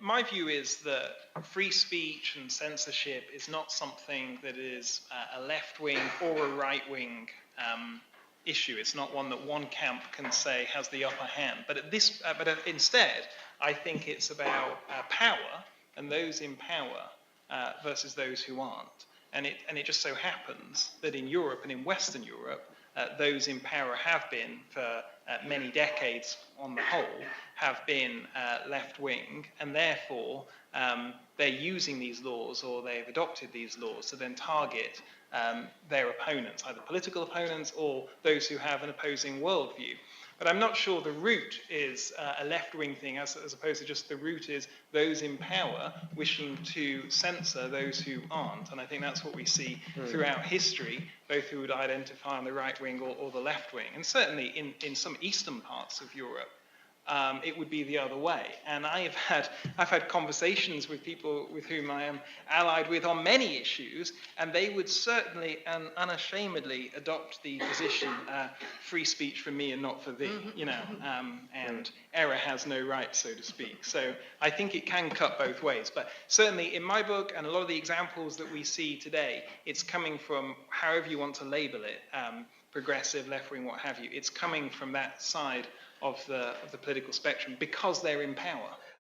my view is that free speech and censorship is not something that is a left-wing or a right-wing issue. It's not one that one camp can say has the upper hand. But instead, I think it's about power and those in power versus those who aren't. And it just so happens that in Europe and in Western Europe, those in power have been, for many decades on the whole, have been left-wing, and therefore they're using these laws, or they've adopted these laws to then target their opponents, either political opponents or those who have an opposing worldview. But I'm not sure the root is a left-wing thing, as opposed to just the root is those in power wishing to censor those who aren't. And I think that's what we see throughout history, both who would identify on the right wing or the left wing. And certainly in some eastern parts of Europe, it would be the other way. And I've had conversations with people with whom I am allied with on many issues, and they would certainly and unashamedly adopt the position, free speech for me and not for thee, and error has no right, so to speak. So I think it can cut both ways. But certainly in my book and a lot of the examples that we see today, it's coming from, however you want to label it, progressive, left-wing, what have you, it's coming from that side of the political spectrum because they're in power.